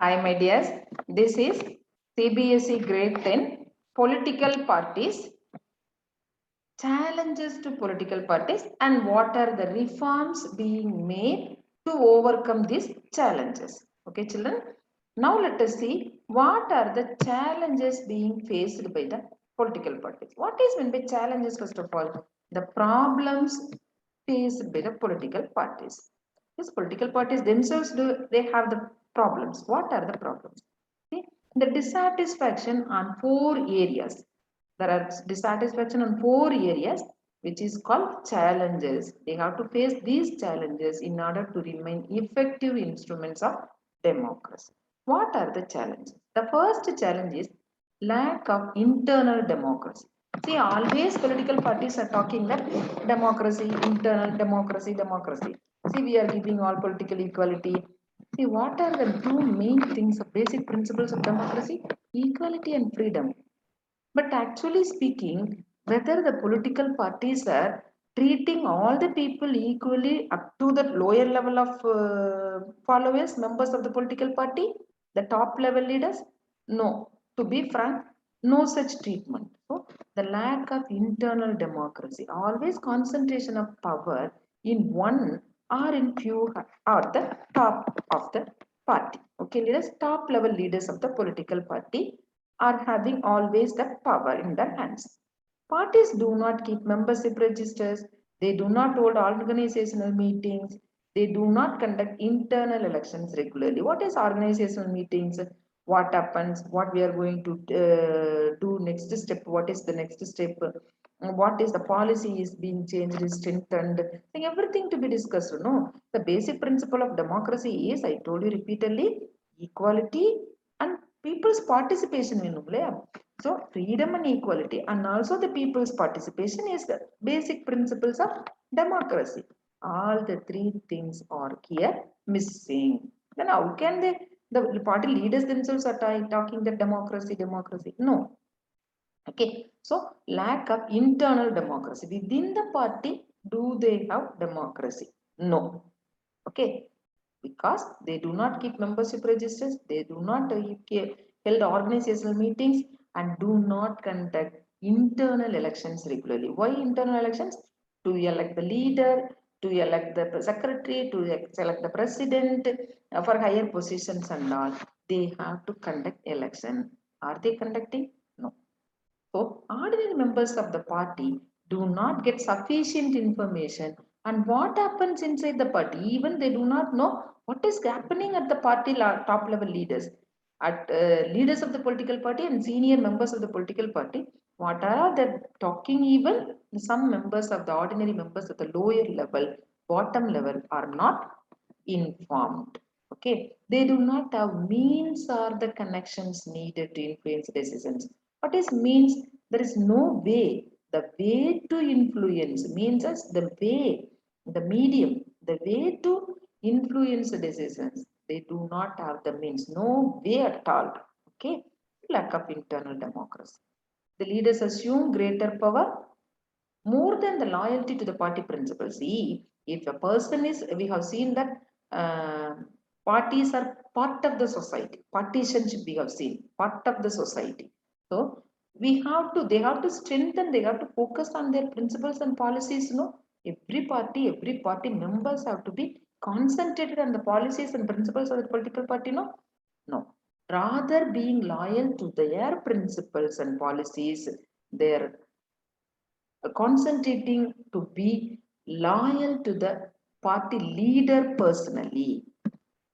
Hi, my dears. This is Cbse Grade 10 Political Parties, Challenges to Political Parties, and what are the reforms being made to overcome these challenges. Okay, children. Now let us see what are the challenges being faced by the political parties. What is meant by challenges? First of all, the problems faced by the political parties. These political parties themselves they have the problems. What are the problems? See, the dissatisfaction on four areas. There are dissatisfaction on four areas which is called challenges. They have to face these challenges in order to remain effective instruments of democracy. What are the challenges? The first challenge is lack of internal democracy. See, always political parties are talking that democracy, internal democracy, democracy. See, we are giving all political equality. See, what are the two main things, basic principles of democracy? Equality and freedom. But actually speaking, whether the political parties are treating all the people equally up to the lower level of followers, members of the political party, the top level leaders? No. To be frank, no such treatment. So, the lack of internal democracy, always concentration of power in one or in few at the top of the party. Okay, leaders, top level leaders of the political party are having always the power in their hands. Parties do not keep membership registers, they do not hold organizational meetings, they do not conduct internal elections regularly. What is organizational meetings? What happens? What we are going to do next step? What is the next step? What is the policy is being changed, is strengthened? Everything to be discussed. No, the basic principle of democracy is, I told you repeatedly, equality and people's participation in so freedom and equality and also the people's participation is the basic principles of democracy. All the three things are here missing. Then how can they, the party leaders themselves are talking that democracy? No. Okay, so lack of internal democracy within the party. Do they have democracy? No. Okay, because they do not keep membership registers, they do not held organizational meetings, and do not conduct internal elections regularly. Why internal elections? To elect the leader, to elect the secretary, to select the president for higher positions and all. They have to conduct election. Are they conducting? No. So, ordinary members of the party do not get sufficient information and what happens inside the party. Even they do not know what is happening at the party top level leaders, at leaders of the political party and senior members of the political party. What are they talking? Even some members of the ordinary members at the lower level, bottom level are not informed. Okay, they do not have means or the connections needed to influence decisions. What is means? There is no way. The way to influence means as the way, the medium, the way to influence the decisions. They do not have the means, no way at all. Okay, lack of internal democracy. The leaders assume greater power more than the loyalty to the party principles. See, if a person is, we have seen that parties are part of the society. Partisanship we have seen, part of the society. So they have to strengthen, they have to focus on their principles and policies. Every party members have to be concentrated on the policies and principles of the political party. No. Rather being loyal to their principles and policies, their concentrating to be loyal to the party leader personally.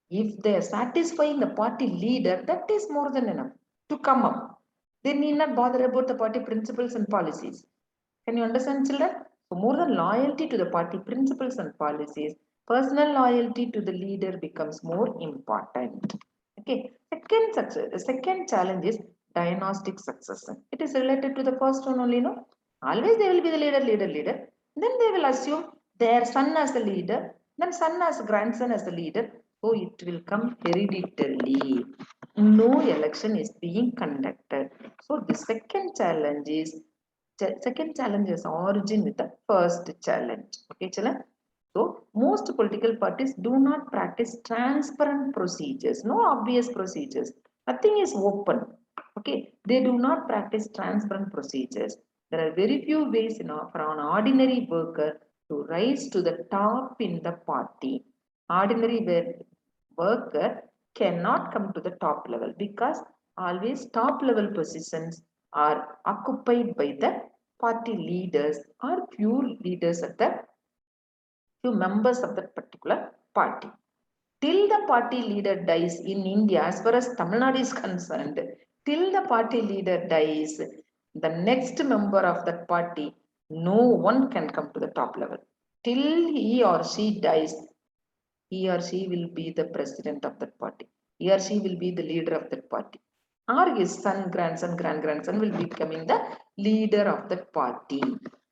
If they are satisfying the party leader, that is more than enough to come up. They need not bother about the party principles and policies. Can you understand, children? So more than loyalty to the party principles and policies, personal loyalty to the leader becomes more important. Okay. The second challenge is dynastic succession. It is related to the first one only, no? Always they will be the leader. Then they will assume their son as the leader, then son as grandson as the leader. So it will come hereditarily. No election is being conducted. So the second challenge is origin with the first challenge. Okay, children. So most political parties do not practice transparent procedures, no obvious procedures. Nothing is open. Okay, they do not practice transparent procedures. There are very few ways for an ordinary worker to rise to the top in the party. Ordinary worker cannot come to the top level because always top level positions are occupied by the party leaders or few leaders at the few members of that particular party. Till the party leader dies in India, as far as Tamil Nadu is concerned, till the party leader dies, the next member of that party, no one can come to the top level. Till he or she dies, he or she will be the president of that party. He or she will be the leader of that party. Or his son, grandson, grandson will be becoming the leader of that party.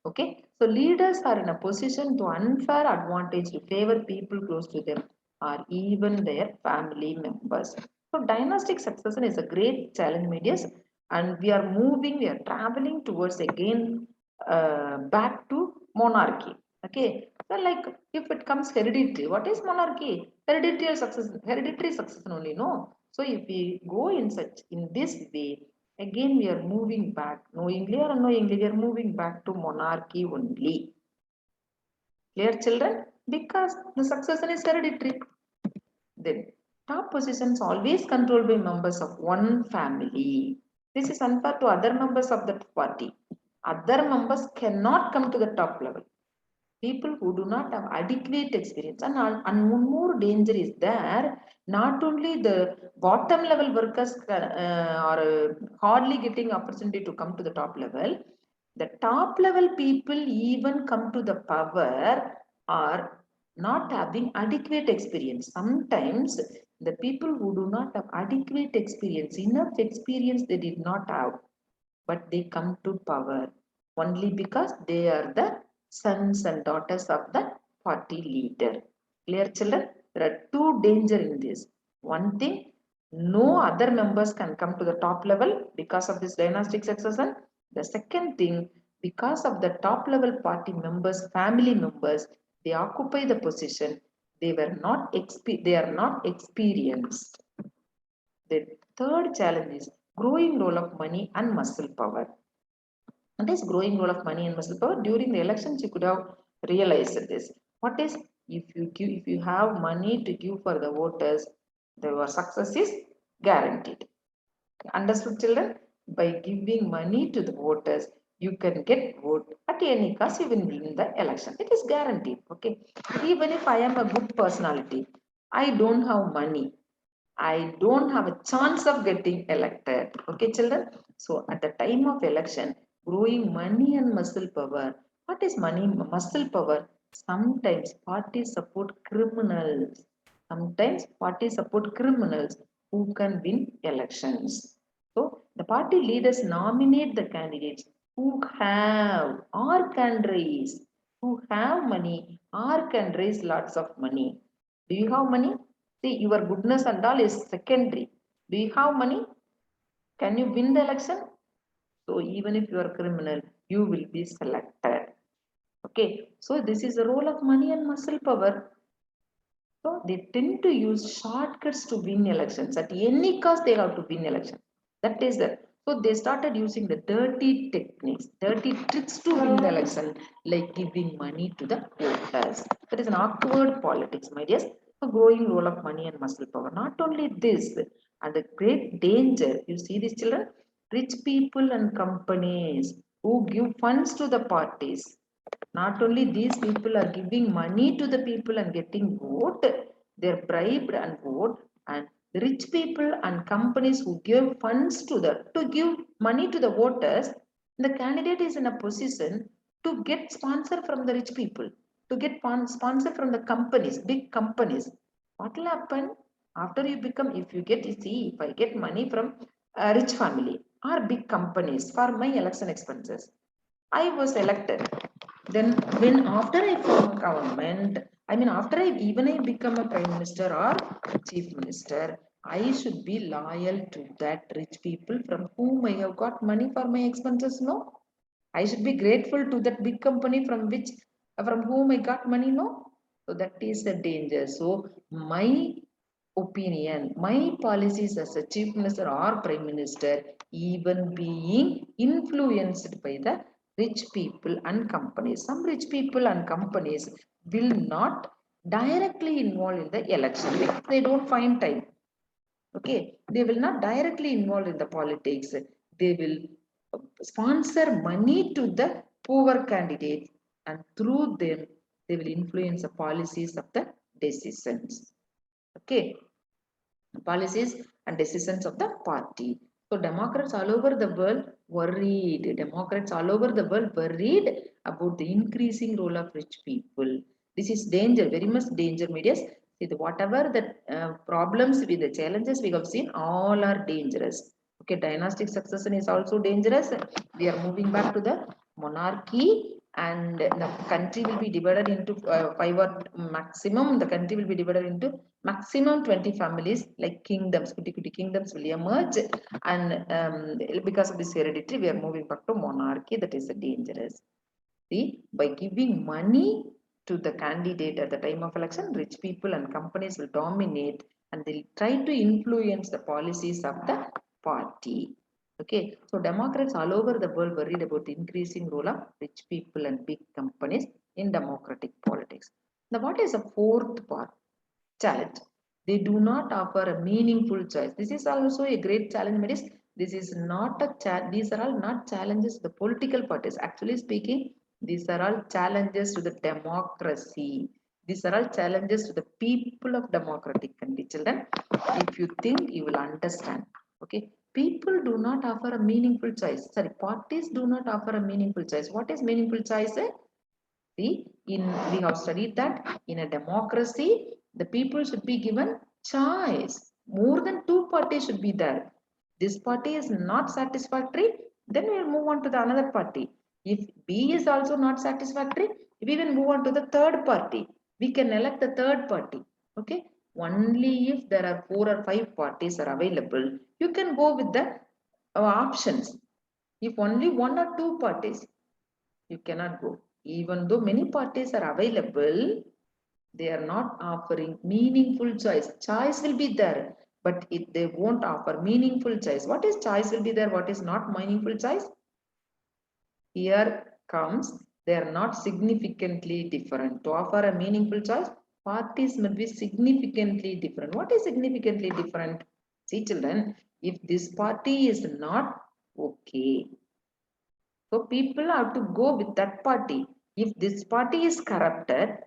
Okay. So leaders are in a position to unfair advantage to favor people close to them or even their family members. So dynastic succession is a great challenge, medias, and we are traveling towards again back to monarchy. Okay, so like if it comes hereditary, what is monarchy? Hereditary succession only, no. So if we go in this way, again we are moving back, knowingly or unknowingly, we are moving back to monarchy only. Clear, children? Because the succession is hereditary. Then top positions always controlled by members of one family. This is unfair to other members of that party. Other members cannot come to the top level. People who do not have adequate experience, and one more danger is there. Not only the bottom level workers are hardly getting opportunity to come to the top level, the top level people even come to the power are not having adequate experience. Sometimes the people who do not have adequate experience, enough experience they did not have, but they come to power only because they are the sons and daughters of the party leader. Clear, children? There are two dangers in this. One thing, no other members can come to the top level because of this dynastic succession. The second thing, because of the top level party members, family members, they occupy the position. They are not experienced. The third challenge is growing role of money and muscle power. What is growing role of money and muscle power? During the elections, you could have realized this. What is if you have money to give for the voters, your success is guaranteed. Understood, children? By giving money to the voters, you can get vote at any cost, you will win the election. It is guaranteed. Okay. Even if I am a good personality, I don't have money. I don't have a chance of getting elected. Okay, children? So at the time of election, growing money and muscle power. What is money, muscle power? Sometimes parties support criminals. Sometimes parties support criminals who can win elections. So the party leaders nominate the candidates who have or can raise, who have money or can raise lots of money. Do you have money? See, your goodness and all is secondary. Do you have money? Can you win the election? So even if you are a criminal, you will be selected. Okay. So this is the role of money and muscle power. So they tend to use shortcuts to win elections. At any cost, they have to win elections. That is the so they started using the dirty techniques, dirty tricks to win the election, like giving money to the voters. That is an awkward politics, my dears. So growing role of money and muscle power. Not only this, and the great danger, you see these children, rich people and companies who give funds to the parties. Not only these people are giving money to the people and getting vote, they're bribed and vote, and the rich people and companies who give funds to give money to the voters, the candidate is in a position to get sponsor from the rich people, to get sponsor from the companies, big companies. What will happen after you become, if you get, you see, if I get money from a rich family or big companies for my election expenses, I was elected. Then when after I form a government, I mean after I become a prime minister or chief minister, I should be loyal to that rich people from whom I have got money for my expenses. No, I should be grateful to that big company from whom I got money. No, So that is the danger. So my opinion, my policies as a chief minister or prime minister, even being influenced by the rich people and companies. Some rich people and companies will not directly involve in the election. They don't find time. Okay, they will not directly involve in the politics. They will sponsor money to the poor candidates, and through them they will influence the policies of the decisions. Okay, policies and decisions of the party. So Democrats all over the world worried. Democrats all over the world worried about the increasing role of rich people. This is danger, very much danger, medias. Whatever the problems with the challenges we have seen, all are dangerous. Okay, dynastic succession is also dangerous. We are moving back to the monarchy, and the country will be divided into five or maximum. The country will be divided into maximum 20 families, like kingdoms, kuti kingdoms will emerge, and because of this hereditary, we are moving back to monarchy. That is dangerous. See, by giving money to the candidate at the time of election, rich people and companies will dominate, and they'll try to influence the policies of the party. Okay, so Democrats all over the world worried about the increasing role of rich people and big companies in democratic politics. Now, what is the fourth part? Challenge. They do not offer a meaningful choice. This is also a great challenge, Medis. This is not a these are all not challenges to the political parties. Actually speaking, these are all challenges to the democracy. These are all challenges to the people of democratic country. Children, if you think, you will understand. Okay, people do not offer a meaningful choice. Sorry, parties do not offer a meaningful choice. What is meaningful choice? See, we have studied that in a democracy, the people should be given choice. More than two parties should be there. This party is not satisfactory, then we will move on to the another party. If B is also not satisfactory, we will move on to the third party. We can elect the third party. Okay. Only if there are 4 or 5 parties are available, you can go with the options. If only 1 or 2 parties, you cannot go. Even though many parties are available, they are not offering meaningful choice. Choice will be there, but if they won't offer meaningful choice. What is choice will be there? What is not meaningful choice? Here comes, they are not significantly different. To offer a meaningful choice, parties must be significantly different. What is significantly different? See, children, if this party is not okay, so people have to go with that party. If this party is corrupted,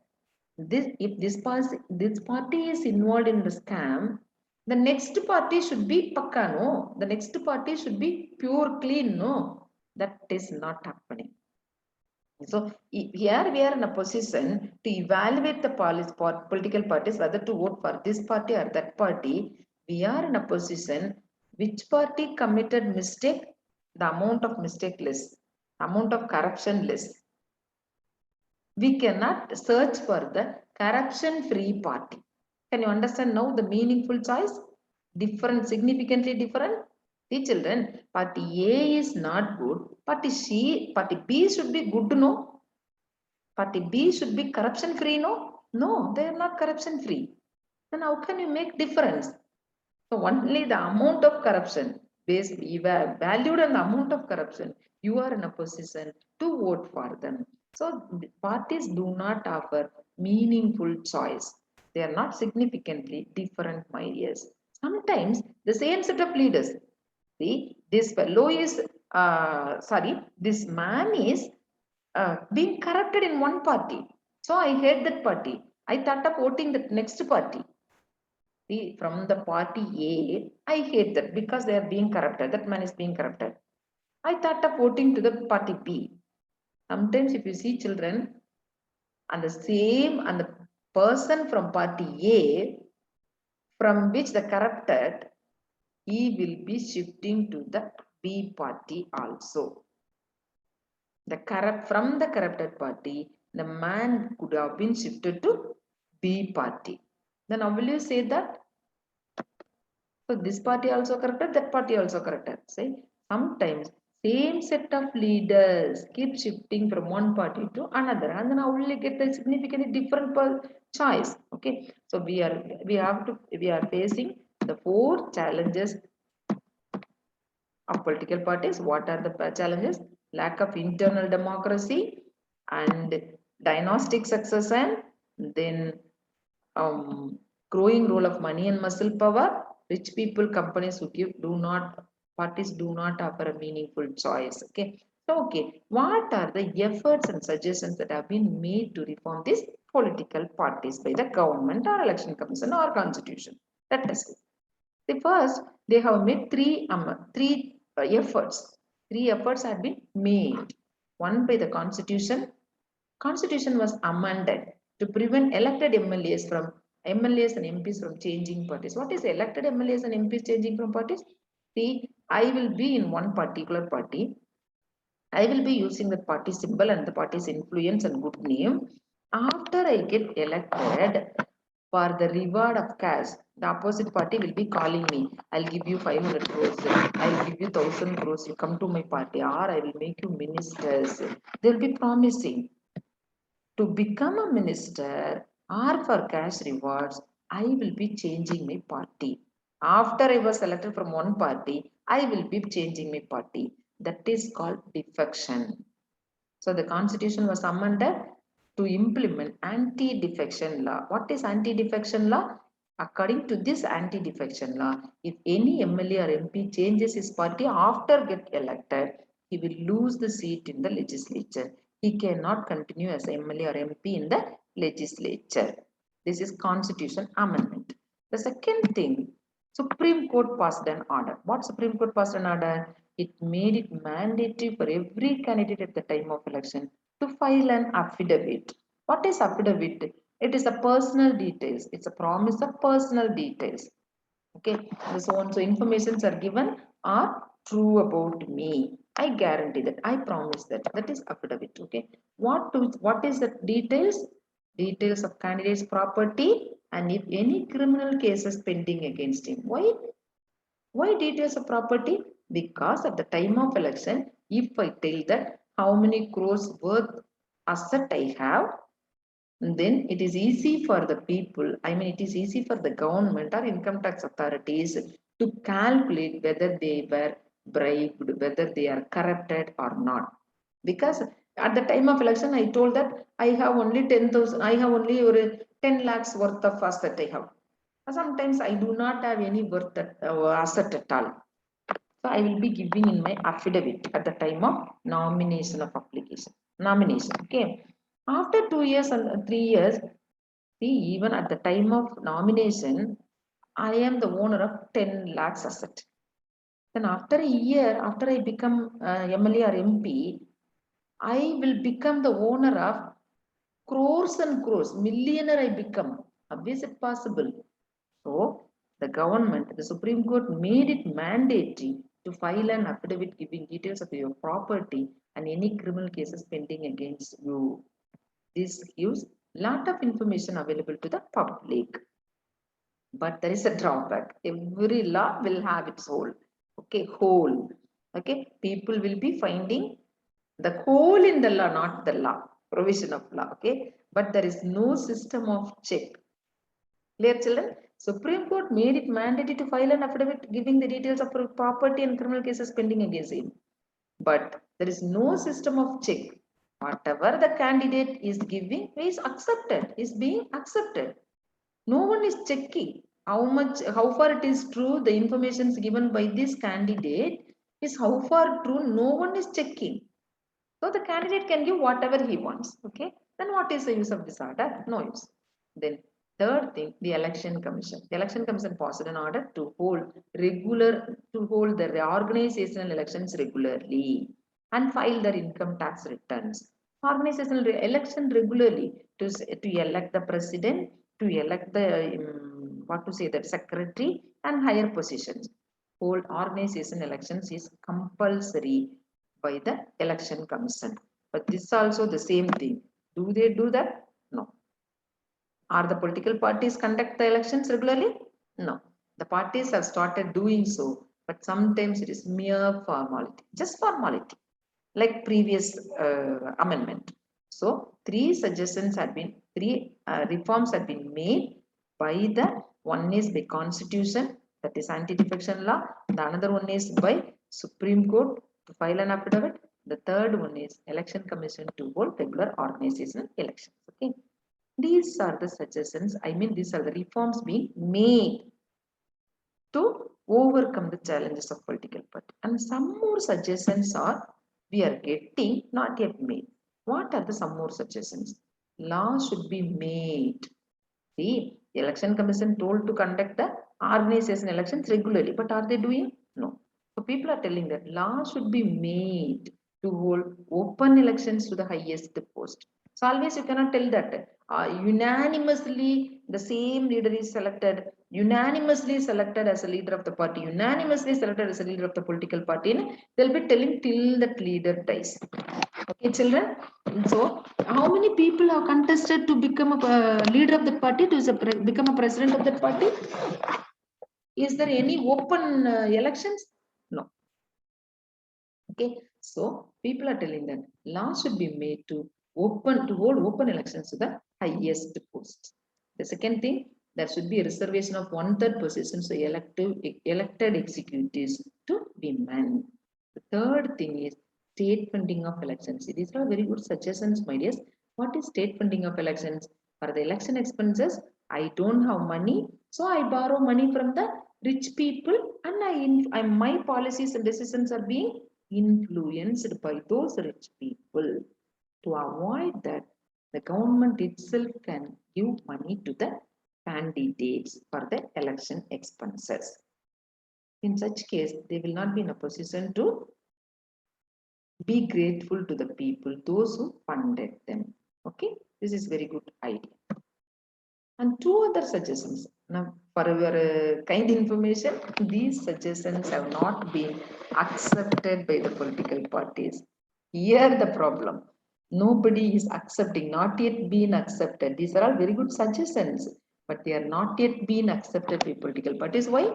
this party is involved in the scam, the next party should be pakka, no. The next party should be pure clean, no. That is not happening. So here we are in a position to evaluate the political parties, whether to vote for this party or that party. We are in a position which party committed mistake, the amount of mistake less, amount of corruption less. We cannot search for the corruption-free party. Can you understand now the meaningful choice? Different, significantly different. See, children, party A is not good. Party B should be good, no? Party B should be corruption-free, no? No, they are not corruption-free. Then how can you make difference? So only the amount of corruption, based valued on the amount of corruption, you are in a position to vote for them. So parties do not offer meaningful choice. They are not significantly different, my dears. Sometimes the same set of leaders. See, this fellow is, this man is being corrupted in one party. So I hate that party. I thought of voting the next party. See, from the party A, I hate that because they are being corrupted. That man is being corrupted. I thought of voting to the party B. Sometimes if you see children and the person from party A, from which the corrupted, he will be shifting to the B party also. From the corrupted party, the man could have been shifted to B party. Then how will you say that? So this party also corrupted, that party also corrupted. Say sometimes same set of leaders keep shifting from one party to another, and then I only get a significantly different choice. Okay, so we are facing the four challenges of political parties. What are the challenges? Lack of internal democracy and dynastic succession, then growing role of money and muscle power. Rich people, companies who give do not parties do not offer a meaningful choice. Okay, so okay, what are the efforts and suggestions that have been made to reform these political parties by the government or election commission or constitution? Let us see. The first, they have made three efforts. Three efforts have been made. One by the constitution. Constitution was amended to prevent elected MLAs and MPs from changing parties. What is elected MLAs and MPs changing from parties? See, I will be in one particular party. I will be using the party symbol and the party's influence and good name. After I get elected, for the reward of cash, the opposite party will be calling me. I'll give you 500 crores. I'll give you 1000 crores. You come to my party, or I will make you ministers. They'll be promising to become a minister or for cash rewards. I will be changing my party. After I was selected from one party, I will be changing my party. That is called defection. So the constitution was amended to implement anti-defection law. What is anti-defection law? According to this anti-defection law, if any MLA or MP changes his party after get elected, he will lose the seat in the legislature. He cannot continue as MLA or MP in the legislature. This is constitution amendment. The second thing, Supreme Court passed an order. What Supreme Court passed an order? It made it mandatory for every candidate at the time of election to file an affidavit. What is affidavit? It is a personal details. It's a promise of personal details. Okay, so on. So informations are given are true about me. I guarantee that. I promise that. That is affidavit. Okay. What is the details? Details of candidate's property and if any criminal cases pending against him. Why details of property? Because at the time of election, if I tell that how many crores worth asset I have, then it is easy for the people, I mean, it is easy for the government or income tax authorities to calculate whether they were bribed, whether they are corrupted or not. Because at the time of election, I told that I have only 10,000, I have only 10 lakhs worth of asset I have. Sometimes I do not have any worth asset at all. So I will be giving in my affidavit at the time of nomination of application. Nomination. Okay. After 2 years and 3 years, see, even at the time of nomination, I am the owner of 10 lakhs asset. Then after a year, after I become MLA or MP, I will become the owner of crores and crores. Millionaire I become. How is it possible? So the government, the Supreme Court made it mandatory to file an affidavit giving details of your property and any criminal cases pending against you. This gives lot of information available to the public. But there is a drawback. Every law will have its hole. Okay, hole. Okay, people will be finding the hole in the law, not the law, provision of law. Okay, but there is no system of check. Clear, children? Supreme Court made it mandatory to file an affidavit giving the details of property and criminal cases pending against him. But there is no system of check. Whatever the candidate is giving is accepted, is being accepted. No one is checking how far it is true. The information is given by this candidate is how far true. No one is checking. So the candidate can give whatever he wants. Okay. Then what is the use of this order? No use. Then third thing, the election commission. The election commission passed an order to hold the organizational elections regularly and file their income tax returns. Organizational election regularly to elect the president, to elect the the secretary and higher positions. Hold organization elections is compulsory by the election commission. But this is also the same thing. Do they do that? No. Are the political parties conduct the elections regularly? No. The parties have started doing so. but sometimes it is mere formality, just formality, like previous amendment. So three reforms had been made by the one is by constitution, that is anti-defection law. The another one is by Supreme Court to file an affidavit. The third one is election commission to hold regular organizational elections. Okay, these are the suggestions. I mean, these are the reforms being made to overcome the challenges of political party. And some more suggestions are we are getting not yet made. What are the some more suggestions? Law should be made. The election commission told to conduct the organization elections regularly, but are they doing? No. So people are telling that law should be made to hold open elections to the highest post. So always you cannot tell that unanimously the same leader is selected, unanimously selected as a leader of the party, unanimously selected as a leader of the political party. They'll be telling till that leader dies. Okay, children. So, how many people have contested to become a leader of the party, to become a president of that party? Is there any open elections? No. Okay, so people are telling that law should be made to hold open elections to the highest post. The second thing, there should be a reservation of 1/3 positions for elected executives to women. The third thing is state funding of elections. These are very good suggestions, my dears. What is state funding of elections? For the election expenses, I don't have money, so I borrow money from the rich people, and my policies and decisions are being influenced by those rich people. To avoid that, the government itself can give money to the candidates for the election expenses. In such case, they will not be in a position to be grateful to the people, those who funded them. Okay, this is very good idea. And two other suggestions. Now, for your kind information, these suggestions have not been accepted by the political parties. Here the problem. Nobody is accepting, not yet been accepted. These are all very good suggestions, but they are not yet been accepted by political parties. Why?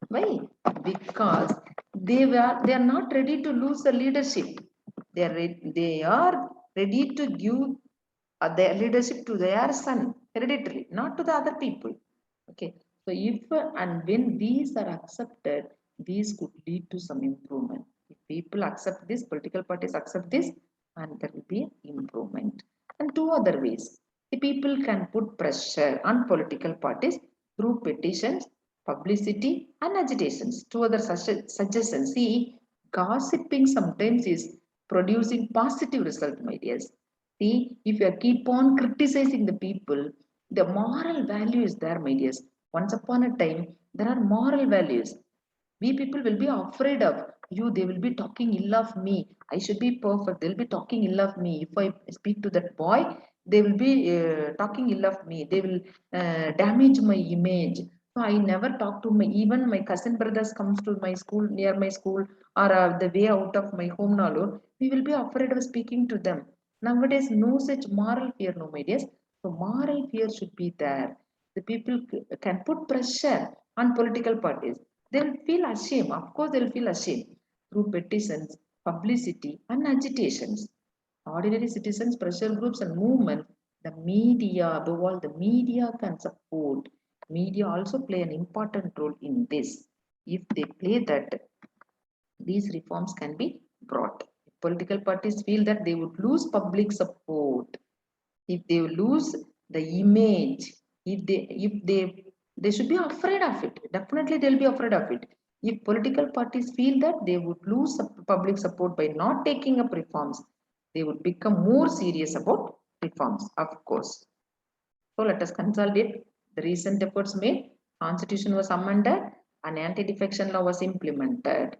Why? Because they are not ready to lose the leadership. They are ready to give their leadership to their son hereditary, not to the other people. Okay, so if and when these are accepted, these could lead to some improvement. If people accept this, political parties accept this, and there will be improvement. And two other ways, the people can put pressure on political parties through petitions, publicity, and agitations. Two other suggestions. See, gossiping sometimes is producing positive result, my dears. See, if you keep on criticizing the people, the moral value is there, my dears. Once upon a time, there are moral values. We people will be afraid of you. They will be talking ill of me. I should be perfect. They'll be talking ill of me. If I speak to that boy, they will be talking ill of me. They will damage my image. So I never talk to my, even my cousin brothers comes to my school, near my school, or the way out of my home now, we will be afraid of speaking to them. Nowadays, no such moral fear, no, my dears. So moral fear should be there. The people can put pressure on political parties. They'll feel ashamed. Of course, they'll feel ashamed through petitions, publicity, and agitations. Ordinary citizens, pressure groups, and movement. The media, above all, the media can support. Media also play an important role in this. If they play that, these reforms can be brought. If political parties feel that they would lose public support, if they lose the image, if they should be afraid of it. Definitely they'll be afraid of it. If political parties feel that they would lose public support by not taking up reforms, they would become more serious about reforms, of course. So let us consolidate the recent efforts made. Constitution was amended and anti-defection law was implemented.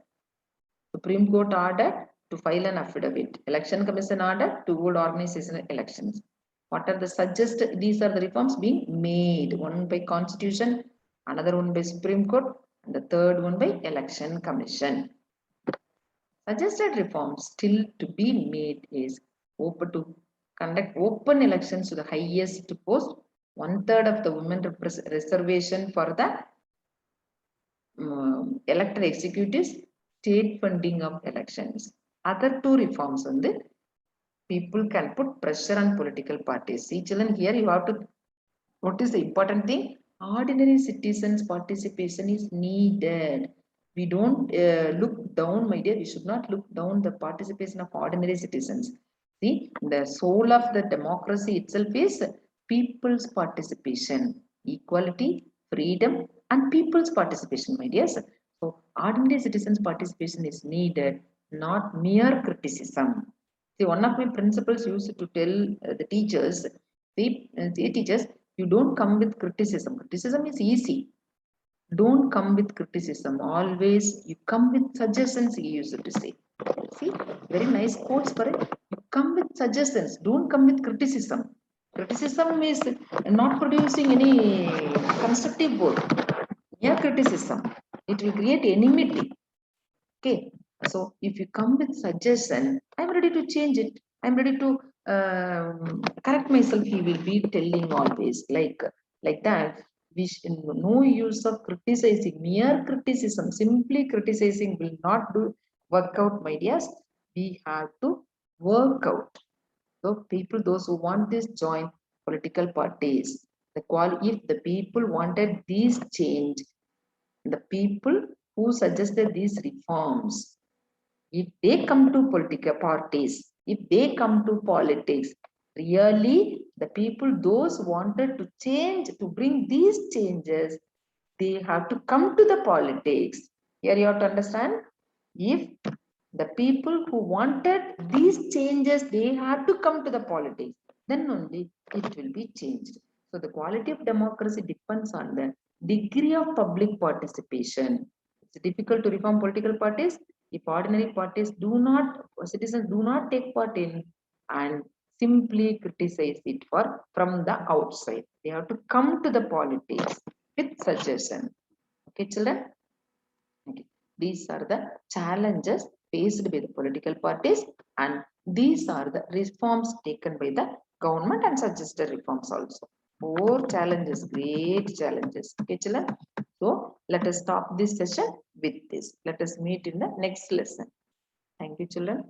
Supreme Court ordered to file an affidavit. Election Commission ordered to hold organizational elections. What are the suggested? These are the reforms being made. One by Constitution, another one by Supreme Court, and the third one by Election Commission. Suggested reforms still to be made is open to conduct open elections to the highest post, 1/3 of the women reservation for the elected executives, state funding of elections. Other two reforms on the people can put pressure on political parties. See, children, here you have to, what is the important thing? Ordinary citizens' participation is needed. We don't look down, my dear. We should not look down the participation of ordinary citizens. See, the soul of the democracy itself is people's participation, equality, freedom, and people's participation, my dears. So, ordinary citizens' participation is needed, not mere criticism. See, one of my principals used to tell the teachers, see, teachers, you don't come with criticism. Criticism is easy. Don't come with criticism. Always you come with suggestions, he used to say. See, very nice quotes for it. You come with suggestions. Don't come with criticism. Criticism is not producing any constructive work. Yeah, criticism. It will create enmity. Okay. So if you come with suggestion, I'm ready to change it. I'm ready to correct myself. He will be telling always like that. No use of criticizing. Mere criticism, simply criticizing will not do work out, my dears. We have to work out. So people, those who want this, join political parties. If the people wanted this change, the people who suggested these reforms, if they come to political parties, if they come to politics, really the people, those wanted to change, to bring these changes, they have to come to the politics. Here you have to understand, if the people who wanted these changes, they have to come to the politics, then only it will be changed. So the quality of democracy depends on the degree of public participation. It's difficult to reform political parties if ordinary parties do not, citizens do not take part in and simply criticize it from the outside. They have to come to the politics with suggestion. Okay, children? Okay. These are the challenges faced by the political parties, and these are the reforms taken by the government and suggested reforms also. Four challenges, great challenges. Okay, children? So let us stop this session with this. Let us meet in the next lesson. Thank you, children.